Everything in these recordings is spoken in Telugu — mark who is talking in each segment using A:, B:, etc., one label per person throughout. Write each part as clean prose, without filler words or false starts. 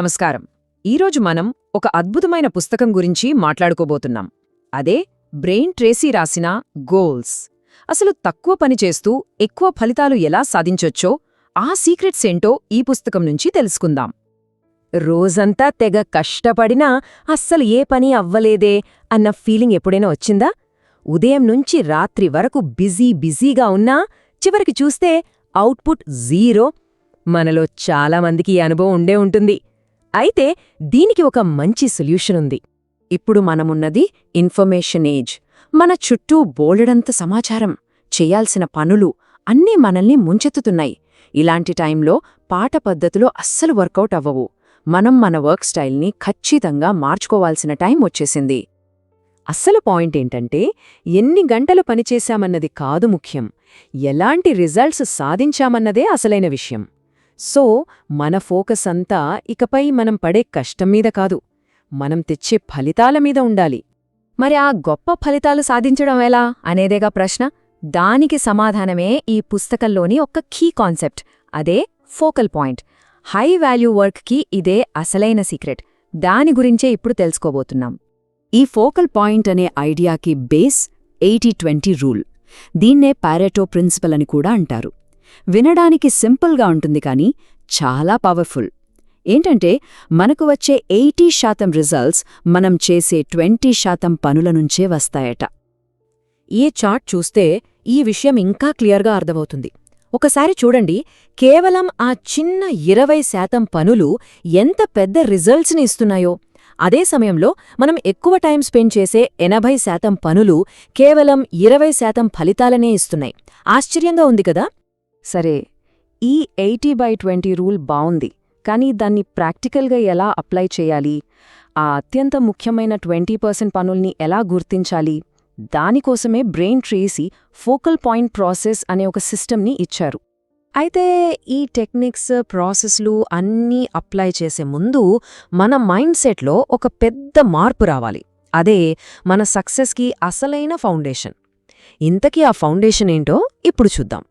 A: నమస్కారం. ఈరోజు మనం ఒక అద్భుతమైన పుస్తకం గురించి మాట్లాడుకోబోతున్నాం. అదే బ్రెయిన్ ట్రేసీ రాసిన గోల్స్. అసలు తక్కువ పని చేస్తూ ఎక్కువ ఫలితాలు ఎలా సాధించొచ్చో ఆ సీక్రెట్స్ ఏంటో ఈ పుస్తకం నుంచి తెలుసుకుందాం. రోజంతా తెగ కష్టపడినా అస్సలు ఏ పని అవ్వలేదే అన్న ఫీలింగ్ ఎప్పుడైనా వచ్చిందా? ఉదయం నుంచి రాత్రి వరకు బిజీగా ఉన్నా చివరికి చూస్తే అవుట్పుట్ జీరో. మనలో చాలామందికి ఈ అనుభవం ఉండే ఉంటుంది. అయితే దీనికి ఒక మంచి సొల్యూషన్ ఉంది. ఇప్పుడు మనమున్నది ఇన్ఫర్మేషన్ ఏజ్. మన చుట్టూ బోలెడంత సమాచారం, చెయ్యాల్సిన పనులు అన్నీ మనల్ని ముంచెత్తుతున్నాయి. ఇలాంటి టైంలో పాట పద్ధతులు అస్సలు వర్కౌట్ అవ్వవు. మనం మన వర్క్ స్టైల్ని ఖచ్చితంగా మార్చుకోవాల్సిన టైం వచ్చేసింది. అస్సలు పాయింట్ ఏంటంటే ఎన్ని గంటలు పనిచేశామన్నది కాదు ముఖ్యం, ఎలాంటి రిజల్ట్స్ సాధించామన్నదే అసలైన విషయం. సో మన ఫోకస్ అంతా ఇకపై మనం పడే కష్టం మీద కాదు, మనం తెచ్చే ఫలితాల మీద ఉండాలి. మరి ఆ గొప్ప ఫలితాలు సాధించడం ఎలా అనేదేగా ప్రశ్న. దానికి సమాధానమే ఈ పుస్తకంలోని ఒక కీ కాన్సెప్ట్, అదే ఫోకల్ పాయింట్. హై వాల్యూ వర్క్కి ఇదే అసలైన సీక్రెట్. దాని గురించే ఇప్పుడు తెలుసుకోబోతున్నాం. ఈ ఫోకల్ పాయింట్ అనే ఐడియాకి బేస్ 80-20 రూల్. దీన్నే పారెటో ప్రిన్సిపల్ అని కూడా అంటారు. వినడానికి సింపుల్గా ఉంటుంది కానీ చాలా పవర్ఫుల్. ఏంటంటే మనకు వచ్చే 80% రిజల్ట్స్ మనం చేసే 20% పనుల నుంచే వస్తాయట. ఈ చార్ట్ చూస్తే ఈ విషయం ఇంకా క్లియర్గా అర్థమవుతుంది. ఒకసారి చూడండి, కేవలం ఆ చిన్న 20% పనులు ఎంత పెద్ద రిజల్ట్స్ని ఇస్తున్నాయో. అదే సమయంలో మనం ఎక్కువ టైం స్పెండ్ చేసే 80% పనులు కేవలం 20% ఫలితాలనే ఇస్తున్నాయి. ఆశ్చర్యంగా ఉంది కదా? సరే, ఈ 80/20 రూల్ బావుంది, కానీ దాన్ని ప్రాక్టికల్గా ఎలా అప్లై చేయాలి? ఆ అత్యంత ముఖ్యమైన 20% పనుల్ని ఎలా గుర్తించాలి? దానికోసమే brain Tracy focal point process అనే ఒక సిస్టమ్ని ఇచ్చారు. అయితే ఈ టెక్నిక్స్, ప్రాసెస్లు అన్నీ అప్లై చేసే ముందు మన మైండ్ సెట్లో ఒక పెద్ద మార్పు రావాలి. అదే మన సక్సెస్కి అసలైన ఫౌండేషన్. ఇంతకీ ఆ ఫౌండేషన్ ఏంటో ఇప్పుడు చూద్దాం.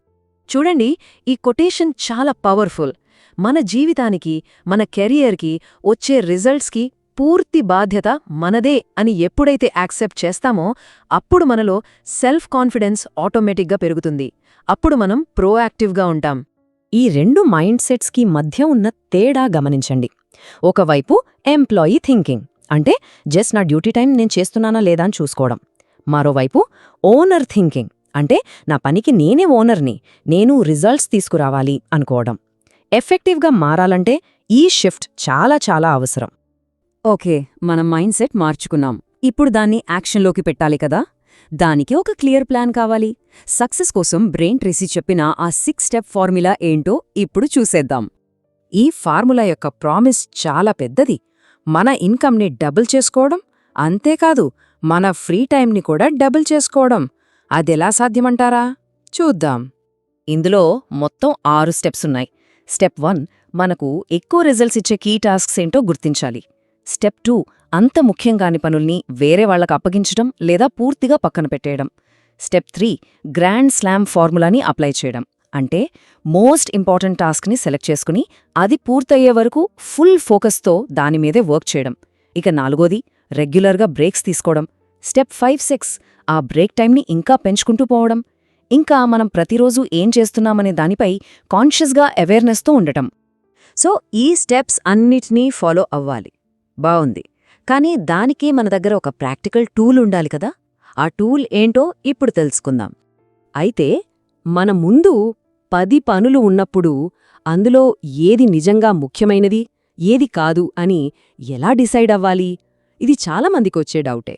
A: చూడండి, ఈ కొటేషన్ చాలా పవర్ఫుల్. మన జీవితానికి, మన కెరియర్కి వచ్చే రిజల్ట్స్కి పూర్తి బాధ్యత మనదే అని ఎప్పుడైతే యాక్సెప్ట్ చేస్తామో అప్పుడు మనలో సెల్ఫ్ కాన్ఫిడెన్స్ ఆటోమేటిక్గా పెరుగుతుంది. అప్పుడు మనం ప్రోయాక్టివ్గా ఉంటాం. ఈ రెండు మైండ్ సెట్స్కి మధ్య ఉన్న తేడా గమనించండి. ఒకవైపు ఎంప్లాయీ థింకింగ్, అంటే జస్ట్ నా డ్యూటీ టైం నేను చేస్తున్నానా లేదా అని చూసుకోవడం. మరోవైపు ఓనర్ థింకింగ్, అంటే నా పనికి నేనే ఓనర్ని, నేను రిజల్ట్స్ తీసుకురావాలి అనుకోవడం. ఎఫెక్టివ్గా మారాలంటే ఈ షిఫ్ట్ చాలా చాలా అవసరం. ఓకే, మనం మైండ్ సెట్ మార్చుకున్నాం. ఇప్పుడు దాన్ని యాక్షన్లోకి పెట్టాలి కదా. దానికి ఒక క్లియర్ ప్లాన్ కావాలి. సక్సెస్ కోసం బ్రెయిన్ ట్రేసీ చెప్పిన ఆ 6 స్టెప్ ఫార్ములా ఏంటో ఇప్పుడు చూసేద్దాం. ఈ ఫార్ములా యొక్క ప్రామిస్ చాలా పెద్దది. మన ఇన్కమ్ని డబుల్ చేసుకోవడం, అంతేకాదు మన ఫ్రీ టైంని కూడా డబుల్ చేసుకోవడం. అదెలా సాధ్యమంటారా? చూద్దాం. ఇందులో మొత్తం 6 స్టెప్స్ ఉన్నాయి. స్టెప్ 1, మనకు ఎక్కువ రిజల్ట్స్ ఇచ్చే కీ టాస్క్స్ ఏంటో గుర్తించాలి. స్టెప్ 2, అంత ముఖ్యంగాని పనుల్ని వేరే వాళ్లకు అప్పగించడం లేదా పూర్తిగా పక్కన పెట్టేయడం. స్టెప్ 3, గ్రాండ్ స్లామ్ ఫార్ములాని అప్లై చేయడం, అంటే మోస్ట్ ఇంపార్టెంట్ టాస్క్ని సెలెక్ట్ చేసుకుని అది పూర్తయ్యే వరకు ఫుల్ ఫోకస్తో దానిమీదే వర్క్ చేయడం. ఇక 4ది, రెగ్యులర్గా బ్రేక్స్ తీసుకోవడం. స్టెప్ 5-6, ఆ బ్రేక్ టైంని ఇంకా పెంచుకుంటూ పోవడం. ఇంకా మనం ప్రతిరోజు ఏం చేస్తున్నామనే దానిపై కాన్షియస్గా అవేర్నెస్తో ఉండటం. సో ఈ స్టెప్స్ అన్నిటినీ ఫాలో అవ్వాలి. బావుంది, కానీ దానికి మన దగ్గర ఒక ప్రాక్టికల్ టూల్ ఉండాలి కదా. ఆ టూల్ ఏంటో ఇప్పుడు తెలుసుకుందాం. అయితే మన ముందు 10 పనులు ఉన్నప్పుడు అందులో ఏది నిజంగా ముఖ్యమైనది, ఏది కాదు అని ఎలా డిసైడ్ అవ్వాలి? ఇది చాలామందికొచ్చే డౌటే.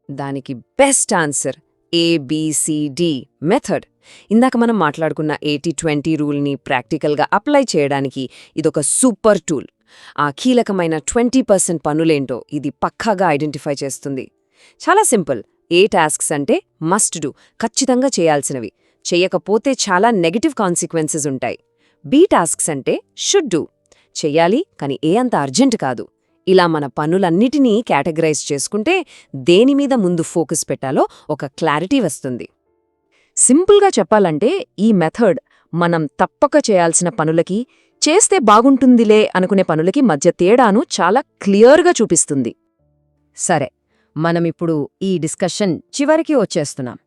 A: దానికి బెస్ట్ ఆన్సర్ ABCD మెథడ్. ఇందాక మనం మాట్లాడుకున్న 80-20 రూల్ని ప్రాక్టికల్గా అప్లై చేయడానికి ఇదొక సూపర్ టూల్. ఆ కీలకమైన 20% పనులేంటో ఇది పక్కాగా ఐడెంటిఫై చేస్తుంది. చాలా సింపుల్. ఏ టాస్క్స్ అంటే మస్ట్ డూ, ఖచ్చితంగా చేయాల్సినవి, చెయ్యకపోతే చాలా నెగటివ్ కాన్సిక్వెన్సెస్ ఉంటాయి. బి టాస్క్స్ అంటే షుడ్ డూ, చెయ్యాలి కానీ ఏ అంత అర్జెంట్ కాదు. ఇలా మన పనులన్నిటినీ కేటగరైజ్ చేసుకుంటే దేనిమీద ముందు ఫోకస్ పెట్టాలో ఒక క్లారిటీ వస్తుంది. సింపుల్గా చెప్పాలంటే ఈ మెథడ్ మనం తప్పక చేయాల్సిన పనులకి చేస్తే బాగుంటుందిలే అనుకునే పనులకి మధ్య తేడాను చాలా క్లియర్గా చూపిస్తుంది. సరే, మనమిప్పుడు ఈ డిస్కషన్ చివరికి వచ్చేస్తున్నాం.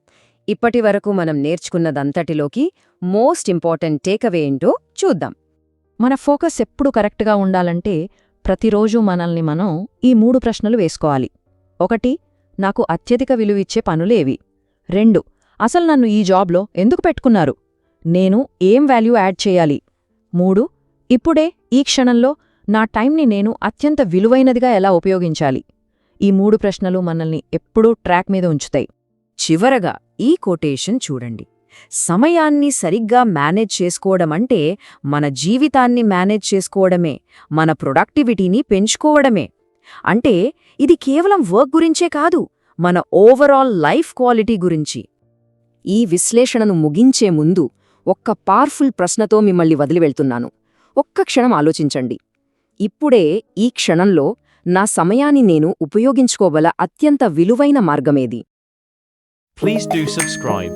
A: ఇప్పటివరకు మనం నేర్చుకున్నదంతటిలోకి మోస్ట్ ఇంపార్టెంట్ టేకవే ఏంటో చూద్దాం.
B: మన ఫోకస్ ఎప్పుడు కరెక్ట్గా ఉండాలంటే ప్రతిరోజు మనల్ని మనం ఈ 3 ప్రశ్నలు వేసుకోవాలి. 1. నాకు అత్యధిక విలువిచ్చే పనులేవి? 2. అసలు నన్ను ఈ జాబ్లో ఎందుకు పెట్టుకున్నారు? నేను ఏం వాల్యూ యాడ్ చేయాలి? 3. ఇప్పుడే ఈ క్షణంలో నా టైంని నేను అత్యంత విలువైనదిగా ఎలా ఉపయోగించాలి? ఈ 3 ప్రశ్నలు మనల్ని ఎప్పుడూ ట్రాక్ మీద ఉంచుతాయి.
A: చివరగా ఈ కొటేషన్ చూడండి. సమయాన్ని సరిగ్గా మేనేజ్ చేసుకోవడమంటే మన జీవితాన్ని మేనేజ్ చేసుకోవడమే, మన ప్రొడక్టివిటీని పెంచుకోవడమే. అంటే ఇది కేవలం వర్క్ గురించే కాదు, మన ఓవరాల్ లైఫ్ క్వాలిటీ గురించి. ఈ విశ్లేషణను ముగించే ముందు ఒక్క పవర్ఫుల్ ప్రశ్నతో మిమ్మల్ని వదిలివెళ్తున్నాను. ఒక్క క్షణం ఆలోచించండి. ఇప్పుడే ఈ క్షణంలో నా సమయాన్ని నేను ఉపయోగించుకోగల అత్యంత విలువైన మార్గమేది?
C: Please do subscribe.